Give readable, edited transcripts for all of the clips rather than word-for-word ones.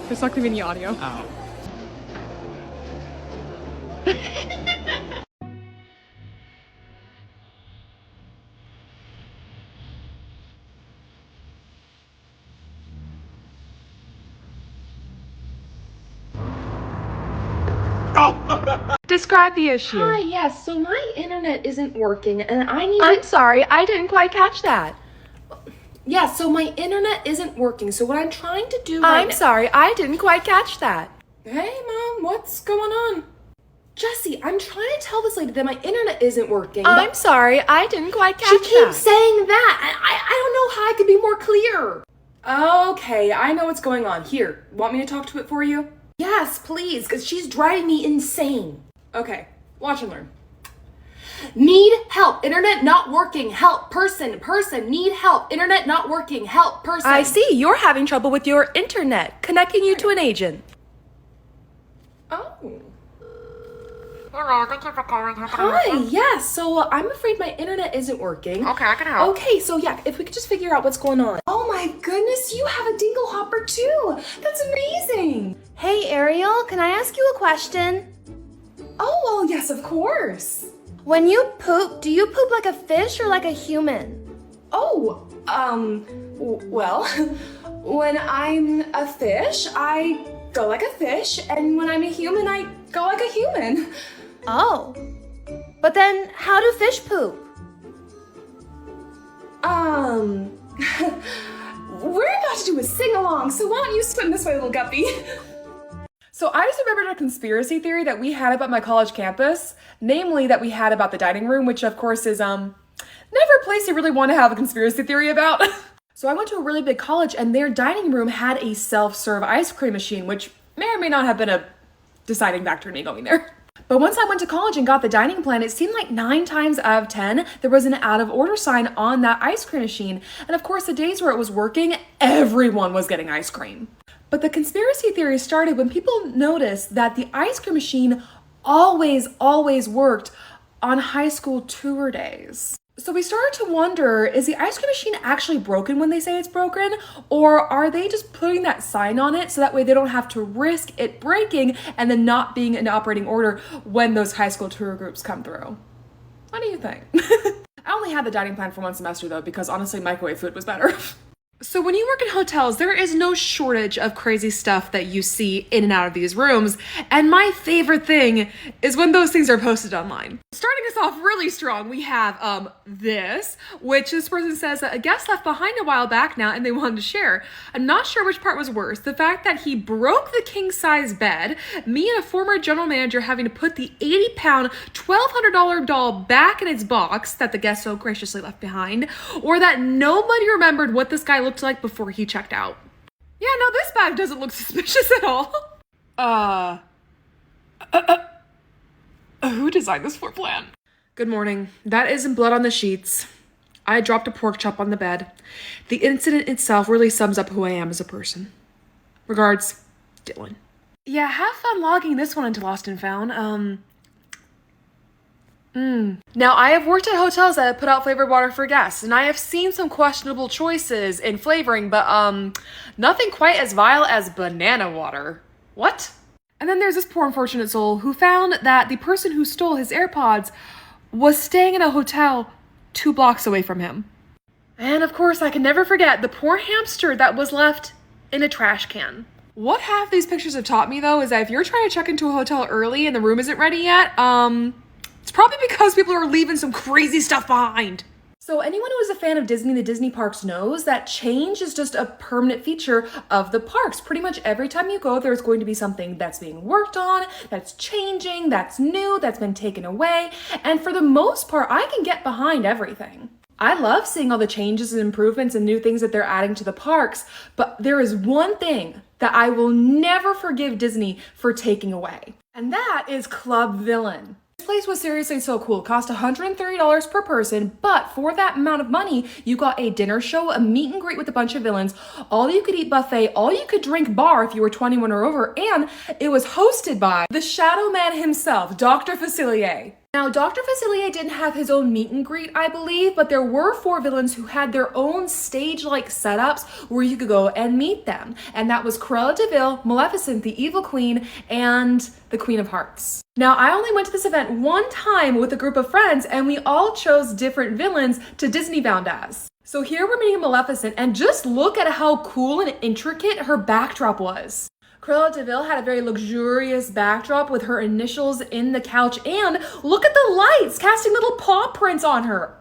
There's not gonna be any audio. Oh. Describe the issue. Hi, yes, so my internet isn't working and I need I'm sorry, I didn't quite catch that. Yeah, so my internet isn't working, so what I'm trying to do I'm sorry, I didn't quite catch that. Hey, Mom, what's going on? Jesse, I'm trying to tell this lady that my internet isn't working. I'm sorry, I didn't quite catch She that. keeps saying that, and I don't know how I could be more clear. Okay, I know what's going on. Here, want me to talk to it for you? Yes, please, because she's driving me insane. Okay, watch and learn. Need help, internet not working, help, person, need help, internet not working, help, person. I see, you're having trouble with your internet, connecting you to an agent. Oh. Hello, thank you for calling. How can I Hi, help you? yes, so I'm afraid my internet isn't working. Okay, I can help. Okay, so yeah, if we could just figure out what's going on. Oh my goodness, you have a dingle hopper too. That's amazing. Hey Ariel, can I ask you a question? Oh, well, yes, of course. When you poop, do you poop like a fish or like a human? Oh, well, when I'm a fish, I go like a fish, and when I'm a human, I go like a human. Oh. But then, how do fish poop? We're about to do a sing-along, so why don't you swim this way, little guppy? So I just remembered a conspiracy theory that we had about my college campus, namely that we had about the dining room, which of course is never a place you really want to have a conspiracy theory about. So I went to a really big college and their dining room had a self-serve ice cream machine, which may or may not have been a deciding factor in me going there. But once I went to college and got the dining plan, it seemed like 9 times out of 10, there was an out of order sign on that ice cream machine. And of course, the days where it was working, everyone was getting ice cream. But the conspiracy theory started when people noticed that the ice cream machine always worked on high school tour days. So we started to wonder, is the ice cream machine actually broken when they say it's broken? Or are they just putting that sign on it so that way they don't have to risk it breaking and then not being in operating order when those high school tour groups come through? What do you think? I only had the dining plan for 1 semester though, because honestly, microwave food was better. So when you work in hotels, there is no shortage of crazy stuff that you see in and out of these rooms. And my favorite thing is when those things are posted online. Starting us off really strong, we have this, which this person says that a guest left behind a while back now and they wanted to share. I'm not sure which part was worse. The fact that he broke the king size bed, me and a former general manager having to put the 80-pound, $1,200 doll back in its box that the guest so graciously left behind, or that nobody remembered what this guy looked like before he checked out. Yeah, no, this bag doesn't look suspicious at all. Who designed this floor plan? Good morning. That isn't blood on the sheets. I dropped a pork chop on the bed. The incident itself really sums up who I am as a person. Regards, Dylan. Yeah, have fun logging this one into Lost and Found. Now, I have worked at hotels that have put out flavored water for guests, and I have seen some questionable choices in flavoring, but, nothing quite as vile as banana water. What? And then there's this poor unfortunate soul who found that the person who stole his AirPods was staying in a hotel 2 blocks away from him. And of course, I can never forget the poor hamster that was left in a trash can. What half these pictures have taught me, though, is that if you're trying to check into a hotel early and the room isn't ready yet, it's probably because people are leaving some crazy stuff behind. So anyone who is a fan of Disney, the Disney parks, knows that change is just a permanent feature of the parks. Pretty much every time you go, there's going to be something that's being worked on, that's changing, that's new, that's been taken away. And for the most part, I can get behind everything. I love seeing all the changes and improvements and new things that they're adding to the parks, but there is one thing that I will never forgive Disney for taking away, and that is Club Villain. This place was seriously so cool. It cost $130 per person, but for that amount of money, you got a dinner show, a meet and greet with a bunch of villains, all you could eat buffet, all you could drink bar if you were 21 or over, and it was hosted by the Shadow Man himself, Dr. Facilier. Now, Dr. Facilier didn't have his own meet and greet, I believe, but there were 4 villains who had their own stage-like setups where you could go and meet them. And that was Cruella de Vil, Maleficent, the Evil Queen, and the Queen of Hearts. Now, I only went to this event one time with a group of friends, and we all chose different villains to Disney bound as. So here we're meeting Maleficent, and just look at how cool and intricate her backdrop was. Cruella de Vil had a very luxurious backdrop with her initials in the couch, and look at the lights casting little paw prints on her.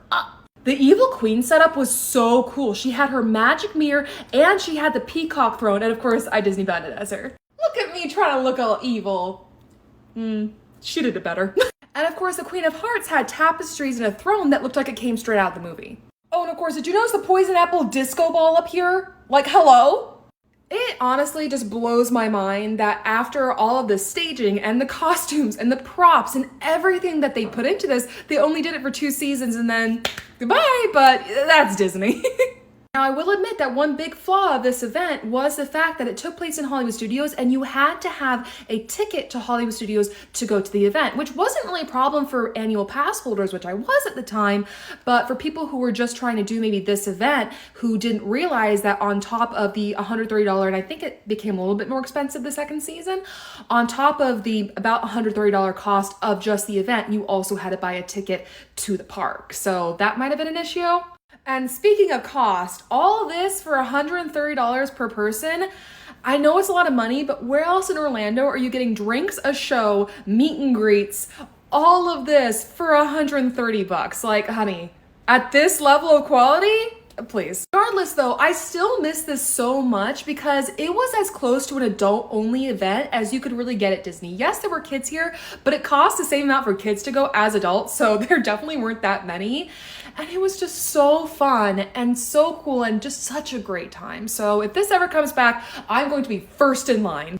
The Evil Queen setup was so cool. She had her magic mirror and she had the peacock throne, and of course I Disney bounded as her. Look at me trying to look all evil. She did it better. And of course the Queen of Hearts had tapestries and a throne that looked like it came straight out of the movie. Oh, and of course, did you notice the poison apple disco ball up here? Like, hello? It honestly just blows my mind that after all of the staging and the costumes and the props and everything that they put into this, they only did it for 2 seasons and then goodbye, but that's Disney. Now, I will admit that one big flaw of this event was the fact that it took place in Hollywood Studios and you had to have a ticket to Hollywood Studios to go to the event, which wasn't really a problem for annual pass holders, which I was at the time, but for people who were just trying to do maybe this event who didn't realize that on top of the $130, and I think it became a little bit more expensive the second season, on top of the about $130 cost of just the event, you also had to buy a ticket to the park. So that might have been an issue. And speaking of cost, all this for $130 per person. I know it's a lot of money, but where else in Orlando are you getting drinks, a show, meet and greets, all of this for $130? Like, honey, at this level of quality, please. Regardless though, I still miss this so much because it was as close to an adult-only event as you could really get at Disney. Yes, there were kids here, but it cost the same amount for kids to go as adults, so there definitely weren't that many. And it was just so fun and so cool and just such a great time. So if this ever comes back, I'm going to be first in line.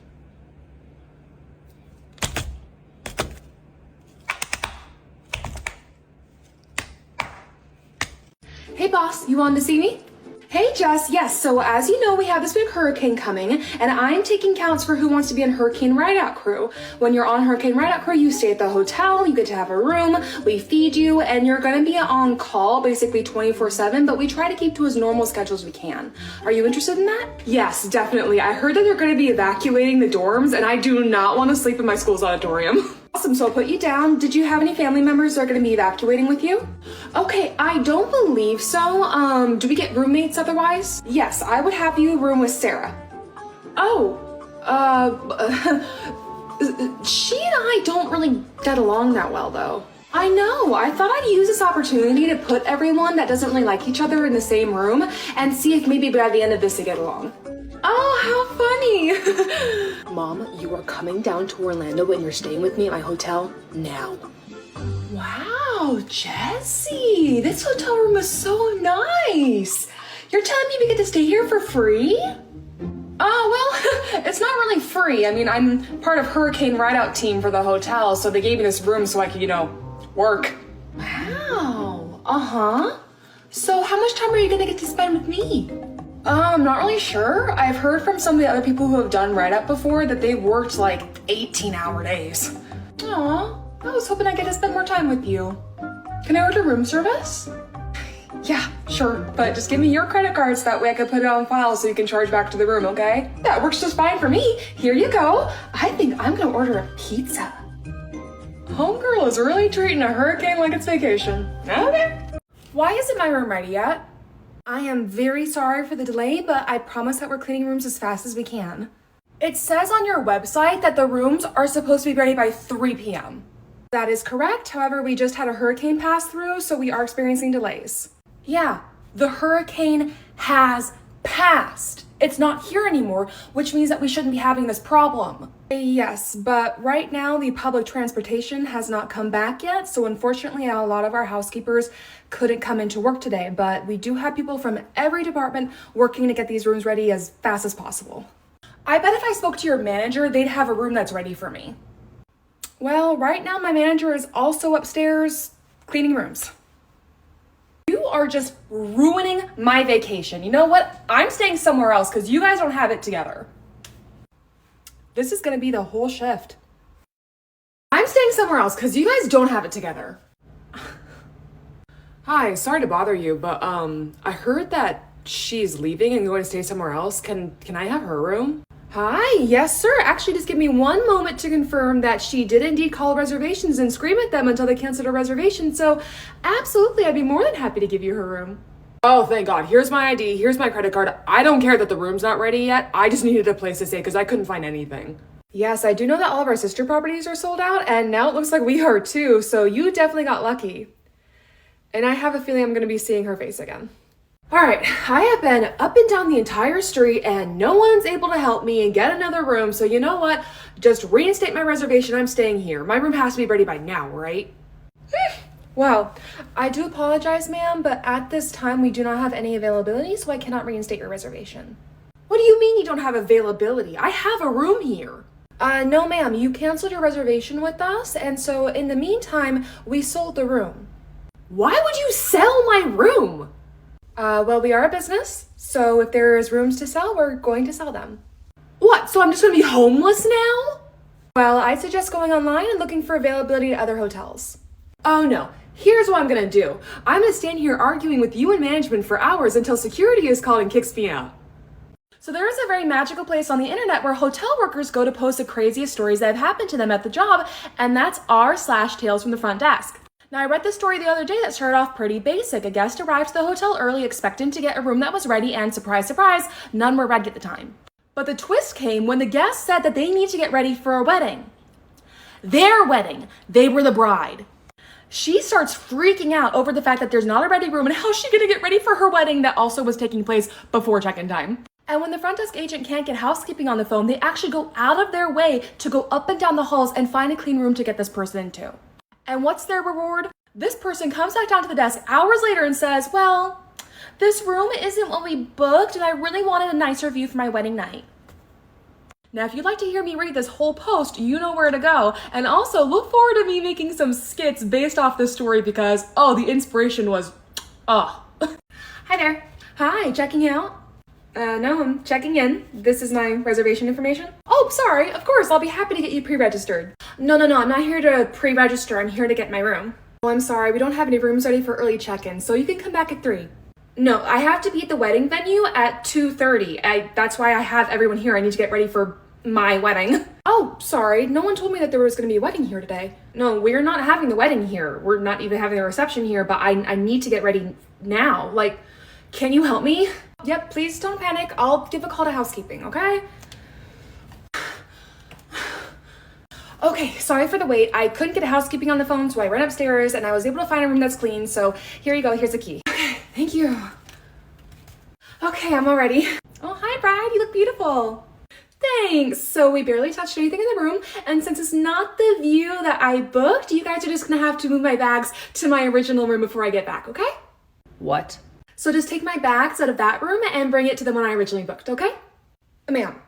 Hey boss, you wanted to see me? Hey Jess, yes, so as you know, we have this big hurricane coming, and I'm taking counts for who wants to be in Hurricane Rideout Crew. When you're on Hurricane Rideout Crew, you stay at the hotel, you get to have a room, we feed you, and you're gonna be on call basically 24/7, but we try to keep to as normal schedule as we can. Are you interested in that? Yes, definitely. I heard that they're gonna be evacuating the dorms, and I do not want to sleep in my school's auditorium. Awesome, so I'll put you down. Did you have any family members that are going to be evacuating with you? Okay, I don't believe so. Do we get roommates otherwise? Yes, I would have you room with Sarah. Oh, she and I don't really get along that well though. I know, I thought I'd use this opportunity to put everyone that doesn't really like each other in the same room and see if maybe by the end of this they get along. Oh, how funny! Mom, you are coming down to Orlando and you're staying with me at my hotel now. Wow, Jessie, this hotel room is so nice. You're telling me we get to stay here for free? Oh, well, it's not really free. I mean, I'm part of Hurricane Rideout team for the hotel, so they gave me this room so I could, work. Wow, uh-huh. So how much time are you gonna get to spend with me? I'm not really sure. I've heard from some of the other people who have done Rideout before that they've worked like 18-hour days. Aw, I was hoping I'd get to spend more time with you. Can I order room service? Yeah, sure, but just give me your credit card so that way I can put it on file so you can charge back to the room, okay? That works just fine for me. Here you go. I think I'm gonna order a pizza. Homegirl is really treating a hurricane like it's vacation. Okay. Why isn't my room ready yet? I am very sorry for the delay, but I promise that we're cleaning rooms as fast as we can. It says on your website that the rooms are supposed to be ready by 3 p.m. That is correct. However, we just had a hurricane pass through, so we are experiencing delays. Yeah, the hurricane has passed. It's not here anymore, which means that we shouldn't be having this problem. Yes, but right now the public transportation has not come back yet, so unfortunately a lot of our housekeepers couldn't come into work today, but we do have people from every department working to get these rooms ready as fast as possible. I bet if I spoke to your manager, they'd have a room that's ready for me. Well, right now my manager is also upstairs cleaning rooms. You are just ruining my vacation. You know what? I'm staying somewhere else because you guys don't have it together. This is gonna be the whole shift. I'm I'm staying somewhere else because you guys don't have it together. Hi, sorry to bother you, but I heard that she's leaving and going to stay somewhere else. Can I have her room? Hi, yes sir. Actually, just give me one moment to confirm that she did indeed call reservations and scream at them until they canceled her reservation. So absolutely, I'd be more than happy to give you her room. Oh, thank God. Here's my ID. Here's my credit card. I don't care that the room's not ready yet. I just needed a place to stay because I couldn't find anything. Yes, I do know that all of our sister properties are sold out, and now it looks like we are too, so you definitely got lucky. And I have a feeling I'm going to be seeing her face again. Alright, I have been up and down the entire street and no one's able to help me and get another room, so you know what? Just reinstate my reservation, I'm staying here. My room has to be ready by now, right? Well, I do apologize, ma'am, but at this time we do not have any availability, so I cannot reinstate your reservation. What do you mean you don't have availability? I have a room here. No ma'am, you canceled your reservation with us, and so in the meantime, we sold the room. Why would you sell my room? Well, we are a business, so if there's rooms to sell, we're going to sell them. What, so I'm just gonna be homeless now? Well, I suggest going online and looking for availability at other hotels. Oh no, here's what I'm gonna do. I'm gonna stand here arguing with you and management for hours until security is called and kicks me out. So there is a very magical place on the internet where hotel workers go to post the craziest stories that have happened to them at the job, and that's r/tales from the front desk. Now, I read this story the other day that started off pretty basic. A guest arrived to the hotel early expecting to get a room that was ready, and surprise, surprise, none were ready at the time. But the twist came when the guest said that they need to get ready for a wedding. Their wedding. They were the bride. She starts freaking out over the fact that there's not a ready room and how's she gonna get ready for her wedding that also was taking place before check-in time. And when the front desk agent can't get housekeeping on the phone, they actually go out of their way to go up and down the halls and find a clean room to get this person into. And what's their reward? This person comes back down to the desk hours later and says, well, this room isn't what we booked and I really wanted a nicer view for my wedding night. Now, if you'd like to hear me read this whole post, you know where to go. And also look forward to me making some skits based off this story because, the inspiration was, Hi there. Hi, checking out? No, I'm checking in. This is my reservation information. Oh, sorry. Of course, I'll be happy to get you pre-registered. No, I'm not here to pre-register. I'm here to get my room. Oh, I'm sorry. We don't have any rooms ready for early check-in, so you can come back at 3. No, I have to be at the wedding venue at 2:30. That's why I have everyone here. I need to get ready for my wedding. Oh, sorry. No one told me that there was going to be a wedding here today. No, we're not having the wedding here. We're not even having a reception here, but I need to get ready now. Like, can you help me? Yep, please don't panic. I'll give a call to housekeeping, okay? Okay, sorry for the wait. I couldn't get housekeeping on the phone, so I ran upstairs and I was able to find a room that's clean, so here you go. Here's the key. Okay, thank you. Okay, I'm all ready. Oh, hi, bride. You look beautiful. Thanks. So we barely touched anything in the room, and since it's not the view that I booked, you guys are just gonna have to move my bags to my original room before I get back, okay? What? So just take my bags out of that room and bring it to the one I originally booked, okay? Ma'am,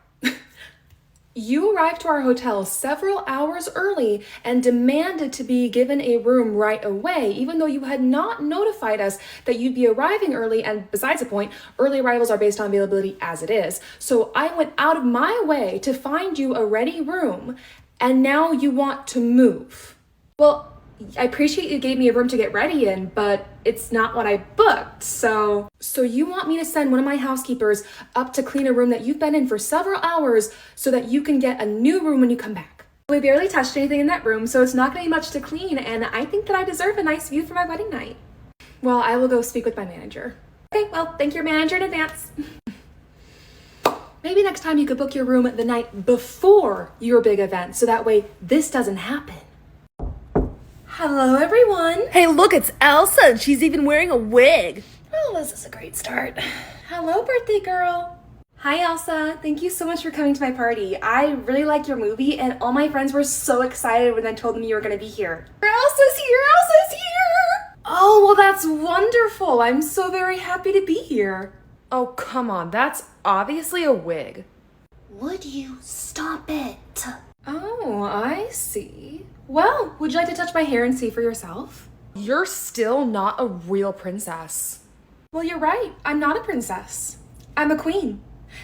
you arrived to our hotel several hours early and demanded to be given a room right away, even though you had not notified us that you'd be arriving early, and besides the point, early arrivals are based on availability as it is. So I went out of my way to find you a ready room, and now you want to move. Well, I appreciate you gave me a room to get ready in, but it's not what I booked, so you want me to send one of my housekeepers up to clean a room that you've been in for several hours so that you can get a new room when you come back. We barely touched anything in that room, so it's not gonna be much to clean, and I think that I deserve a nice view for my wedding night. Well, I will go speak with my manager. Okay, well, thank your manager in advance. Maybe next time you could book your room the night before your big event, so that way this doesn't happen. Hello, everyone. Hey, look, it's Elsa, and she's even wearing a wig. Oh, this is a great start. Hello, birthday girl. Hi, Elsa. Thank you so much for coming to my party. I really liked your movie, and all my friends were so excited when I told them you were going to be here. Elsa's here! Elsa's here! Oh, well, that's wonderful. I'm so very happy to be here. Oh, come on. That's obviously a wig. Would you stop it? Oh, I see. Well, would you like to touch my hair and see for yourself? You're still not a real princess. Well, you're right. I'm not a princess. I'm a queen.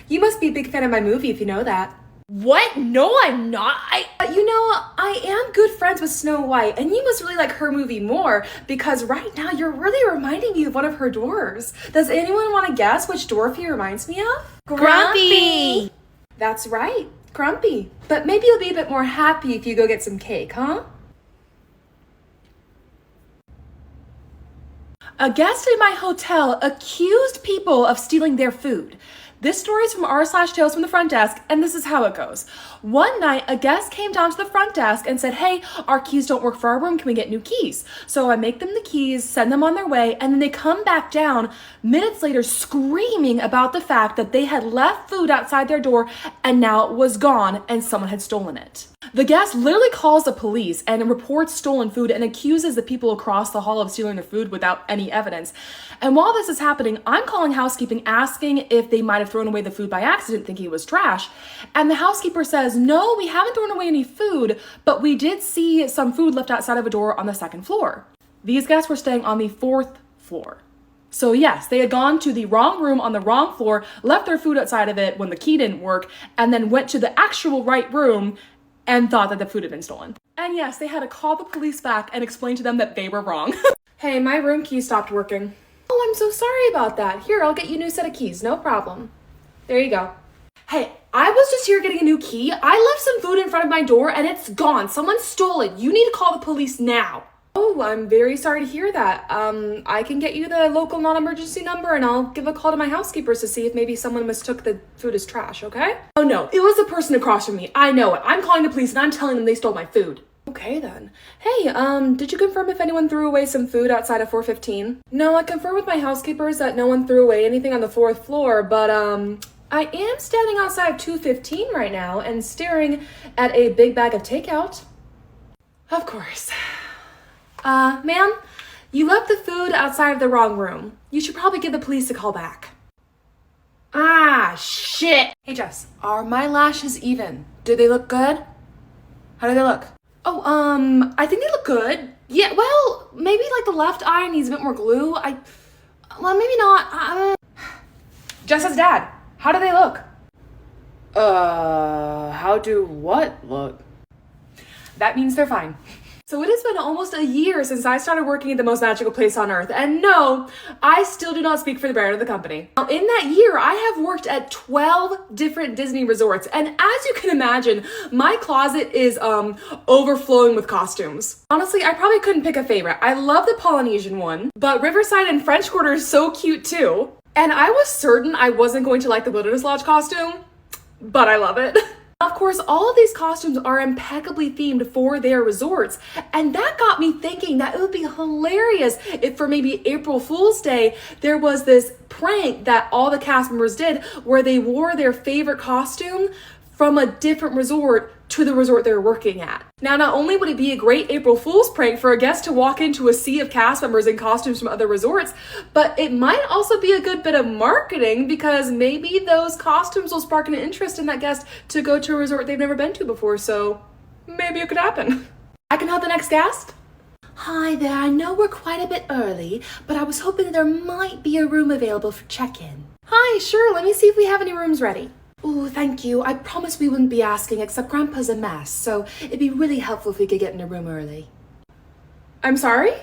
You must be a big fan of my movie if you know that. What? No, I'm not. you know, I am good friends with Snow White, and you must really like her movie more, because right now you're really reminding me of one of her dwarves. Does anyone want to guess which dwarf he reminds me of? Grumpy! That's right, Grumpy. But maybe you'll be a bit more happy if you go get some cake, huh? A guest in my hotel accused people of stealing their food. This story is from r/tales from the front desk, and this is how it goes. One night, a guest came down to the front desk and said, hey, our keys don't work for our room. Can we get new keys? So I make them the keys, send them on their way, and then they come back down minutes later screaming about the fact that they had left food outside their door and now it was gone and someone had stolen it. The guest literally calls the police and reports stolen food and accuses the people across the hall of stealing their food without any evidence. And while this is happening, I'm calling housekeeping asking if they might have thrown away the food by accident thinking it was trash. And the housekeeper says, no, we haven't thrown away any food, but we did see some food left outside of a door on the second floor. These guests were staying on the 4th floor. So yes, they had gone to the wrong room on the wrong floor, left their food outside of it when the key didn't work, and then went to the actual right room and thought that the food had been stolen. And yes, they had to call the police back and explain to them that they were wrong. Hey, my room key stopped working. Oh, I'm so sorry about that. Here, I'll get you a new set of keys, no problem. There you go. Hey, I was just here getting a new key. I left some food in front of my door and it's gone. Someone stole it. You need to call the police now. Oh, I'm very sorry to hear that. I can get you the local non-emergency number and I'll give a call to my housekeepers to see if maybe someone mistook the food as trash, okay? Oh no, it was the person across from me. I know it. I'm calling the police and I'm telling them they stole my food. Okay then. Hey, did you confirm if anyone threw away some food outside of 415? No, I confirmed with my housekeepers that no one threw away anything on the 4th floor, but I am standing outside of 215 right now and staring at a big bag of takeout. Of course. Ma'am, you left the food outside of the wrong room. You should probably give the police a call back. Ah, shit. Hey, Jess, are my lashes even? Do they look good? How do they look? Oh, I think they look good. Yeah, well, maybe like the left eye needs a bit more glue. Well, maybe not. Jess's dad, how do they look? How do what look? That means they're fine. So it has been almost a year since I started working at the most magical place on earth, and no, I still do not speak for the brand of the company. Now, in that year, I have worked at 12 different Disney resorts, and as you can imagine, my closet is overflowing with costumes. Honestly, I probably couldn't pick a favorite. I love the Polynesian one, but Riverside and French Quarter is so cute too. And I was certain I wasn't going to like the Wilderness Lodge costume, but I love it. Of course, all of these costumes are impeccably themed for their resorts, and that got me thinking that it would be hilarious if for maybe April Fool's Day, there was this prank that all the cast members did where they wore their favorite costume from a different resort to the resort they're working at. Now, not only would it be a great April Fool's prank for a guest to walk into a sea of cast members in costumes from other resorts, but it might also be a good bit of marketing because maybe those costumes will spark an interest in that guest to go to a resort they've never been to before, so maybe it could happen. I can help the next guest? Hi there, I know we're quite a bit early, but I was hoping there might be a room available for check-in. Hi, sure, let me see if we have any rooms ready. Oh, thank you. I promised we wouldn't be asking, except Grandpa's a mess, so it'd be really helpful if we could get in a room early. I'm sorry?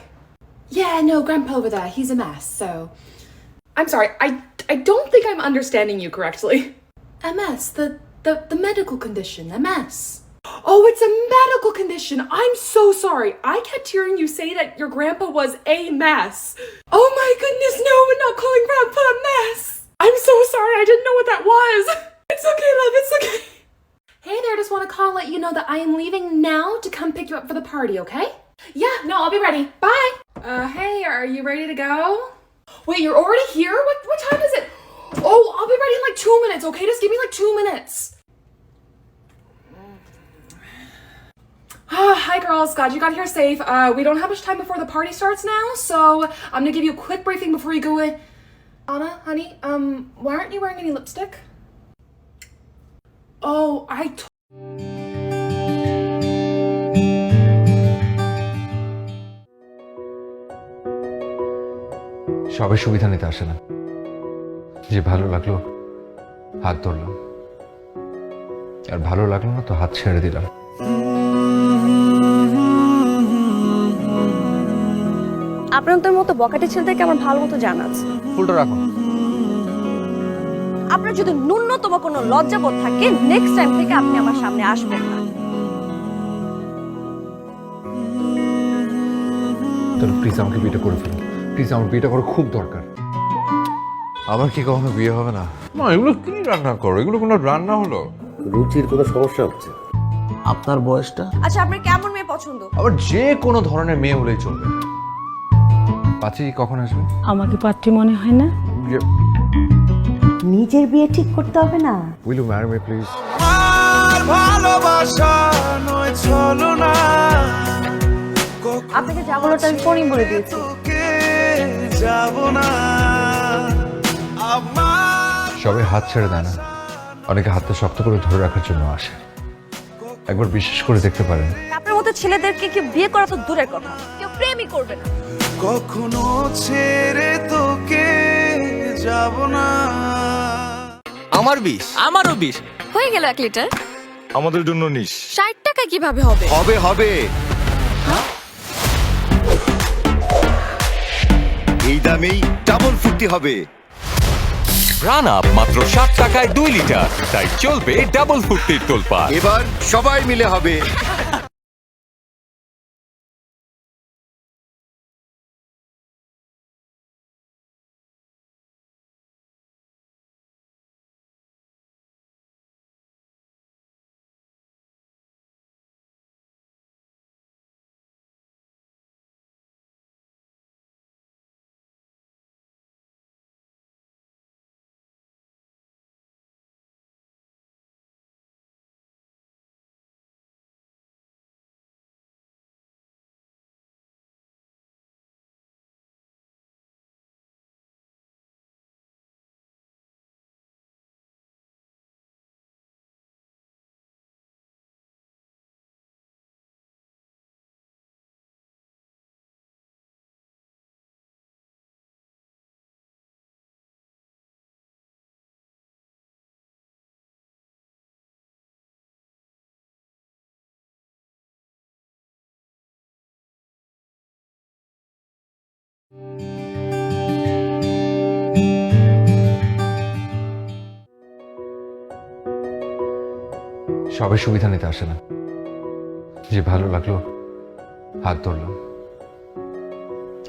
Yeah, no, Grandpa over there, he's a mess, so... I'm sorry, I don't think I'm understanding you correctly. MS, the medical condition, MS. Oh, it's a medical condition. I'm so sorry. I kept hearing you say that your grandpa was a mess. Oh my goodness, no, we're not calling Grandpa a mess. I'm so sorry, I didn't know what that was. It's okay, love, it's okay. Hey there, just want to call and let you know that I am leaving now to come pick you up for the party, okay? Yeah, no, I'll be ready. Bye. Hey, are you ready to go? Wait, you're already here? What time is it? Oh, I'll be ready in like 2 minutes, okay? Just give me like 2 minutes. Hi girls, glad you got here safe. We don't have much time before the party starts now, so I'm gonna give you a quick briefing before you go in. Anna, honey, why aren't you wearing any lipstick? Oh, সবে সুবিধা নিতে আসে না, যে ভালো লাগলো হাত ধরলাম, আর ভালো লাগলো না তো হাত ছেড়ে দিলাম। আপনাদের মতো বকাটে ছেলেদেরকে আমার ভালো মতো জানা আছে। ফুলটা রাখুন। আপনার যদি ন্যূনতম কোনো লজ্জাবোধ থাকে, নেক্সট টাইম থেকে আপনি আমার সামনে আসবেন না। তাহলে প্লিজ আমাকে বিয়েটা করে ফেলুন। প্লিজ আমার বিয়েটা করা খুব দরকার। আমার কি কখনো বিয়ে হবে না? মা এগুলো কি রান্না করো? এগুলো কোনো রান্না হলো? রুচির কোনো সমস্যা হচ্ছে? আপনার বয়সটা? আচ্ছা, আপনার কেমন মেয়ে পছন্দ? আবার যে কোনো ধরনের মেয়ে হলেই চলবে। পাচি কখন আসবে? আমাকে পাত্রী মনে হয় না। নিজের বিয়ে ঠিক করতে হবে না? Will you marry me please? আপনাকে যা বলাটা আমি ফোনই বলে দিয়েছি। সবাই হাত ছেড়ে দেয় না, অনেকে হাতটা শক্ত করে ধরে রাখার জন্য আসে। একবার বিশ্বাস করে দেখতে পারেন। আপনার মতো ছেলেদেরকে কেউ বিয়ে করা তো দূরের কথা, কেউ প্রেমই করবে না। কখনো ছেড়ে তোকে যাব না। আমার 20। আমারও 20। হয়ে গেল 1 লিটার। আমাদের জন্য নিস। 60 টাকা কিভাবে হবে? হবে হবে। এই দামেই ডাবল ফুটি হবে। রান আপ মাত্র 60 টাকায় 2 লিটার, তাই চলবে ডাবল ফুটির তোলপাড়। এবার সবাই মিলে হবে। সবাই সুবিধা নিতে আসে না। যে ভালো লাগলো হাত ধরলাম,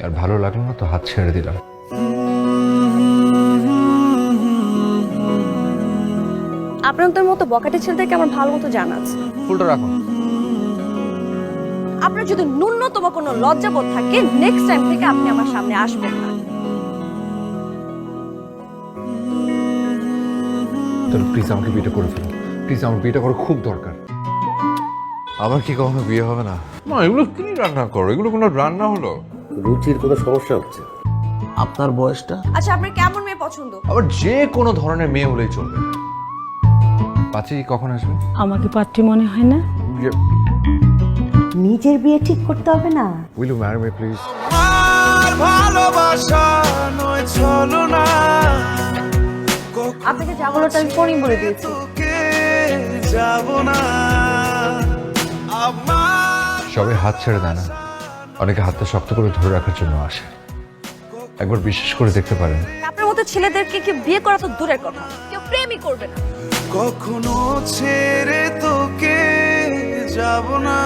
আর ভালো লাগলো না তো হাত ছেড়ে দিলাম। আপনাদের মতো বকাটে ছেলেদেরকে আমার ভালো মতো জানা আছে। ফুলটা রাখুন। আপনার যদি ন্যূনতম কোনো লজ্জাবোধ থাকে, নেক্সট টাইম থেকে আপনি আমার সামনে আসবেন না। তাহলে প্লিজ আমাকে বিয়েটা করে ফেলুন। প্লিজ আমার বিয়েটা করা খুব দরকার। আমার কি কখনো বিয়ে হবে না? মা এগুলো কি রান্না করো? এগুলো কোনো রান্না হলো? রুচির কোনো সমস্যা হচ্ছে? আপনার বয়সটা? আচ্ছা, আপনার কেমন মেয়ে পছন্দ? আবার যে কোনো ধরনের মেয়ে হলেই চলবে। পাচি কখন আসবে? আমাকে পাত্রী মনে হয় না। নিজের বিয়ে ঠিক করতে হবে না? Will you marry me please? ভালোবাসা নয় ছলনা। আপনাকে যা বলাটা আমি ফোনই বলে দিয়েছি। তোকে যাব না। সবাই হাত ছেড়ে দেয় না, অনেকে হাতটা শক্ত করে ধরে রাখার জন্য আসে। একবার বিশ্বাস করে দেখতে পারেন। আপনার মতো ছেলেদেরকে কেউ বিয়ে করা তো দূরের কথা, কেউ প্রেমই করবে না। কখনো ছেড়ে তোকে যাব না।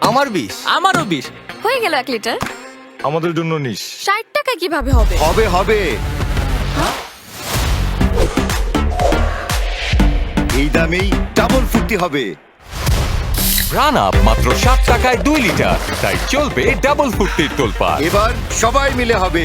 আমার 20। আমারও 20। হয়ে গেল 1 লিটার। আমাদের জন্য নিস। 60 টাকা কিভাবে হবে? হবে হবে। এই দামেই ডাবল ফুটি হবে। রান আপ মাত্র 60 টাকায় 2 লিটার, তাই চলবে ডাবল ফুটির তোলপাড়। এবার সবাই মিলে হবে।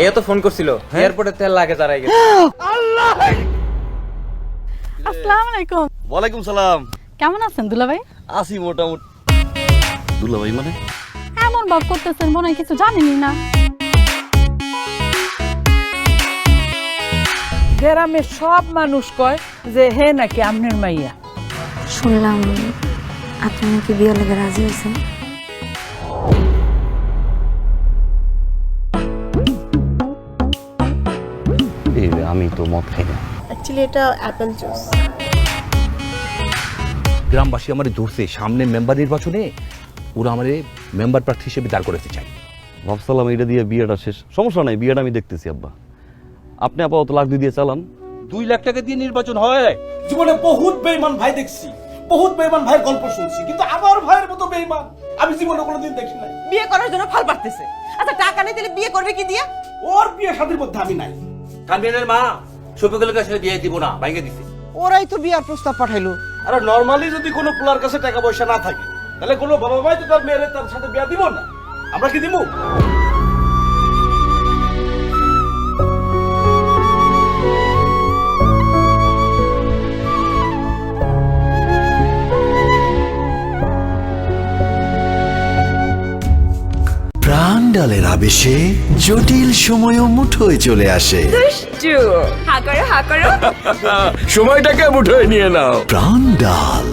ভাইয়া তো ফোন করছিল এয়ারপোর্টে তেল লাগে দাঁড়াই গেছে। আসসালামু আলাইকুম। ওয়ালাইকুম সালাম। কেমন আছেন দুলাভাই? আসি মোটামুটি। দুলাভাই মানে? এমন ভাব করতেছেন মনে হয় কিছু জানেনই না। গ্রামের সব মানুষ কয় যে হে নাকি আমনের মাইয়া। শুনলাম আপনি নাকি বিয়ে লেগে রাজি হয়েছেন। আমি তো মদ খাই না। অ্যাকচুয়ালি এটা অ্যাপেল জুস। গ্রামবাসী আমার ধরছে সামনের মেম্বার নির্বাচনে ওরা আমার মেম্বার প্রার্থী হিসেবে দাঁড় করাতে চাই। ভাবছিলাম এটা দিয়ে বিয়েটা শেষ, সমস্যা নাই, বিয়েটা আমি দেখতেছি আব্বা। আপনি আপাতত লাখ দিয়ে চালান। 2 লাখ টাকা দিয়ে নির্বাচন হয়? জীবনে বহুত বেঈমান ভাই দেখছি, বহুত বেঈমান ভাইয়ের গল্প শুনছি, কিন্তু আমার ভাইয়ের মতো বেঈমান আমি জীবনে কোনোদিন দেখি নাই। বিয়ে করার জন্য ফাল পারতেছে। আচ্ছা টাকা নেই তাহলে বিয়ে করবে কি দিয়া? ওর বিয়ে শাদীর মধ্যে আমি নাই। কানবিয়ানের মা শফিকুলের কাছে বিয়ে দিব না, ভাইকে দিছে। ওরাই তো বিয়ার প্রস্তাব পাঠাইলো। আর নরমালি যদি কোনো পোলার কাছে টাকা পয়সা না থাকে তাহলে কোনো বাবা মাই তো তার মেয়ের তার সাথে বিয়ে দিব না। আমরা কি দিব? প্রাণডালের আবেশে জটিল সময়ও মুঠোয় চলে আসে। হা করো হা করো। সময়টাকে মুঠোয় নিয়ে নাও। প্রাণডাল।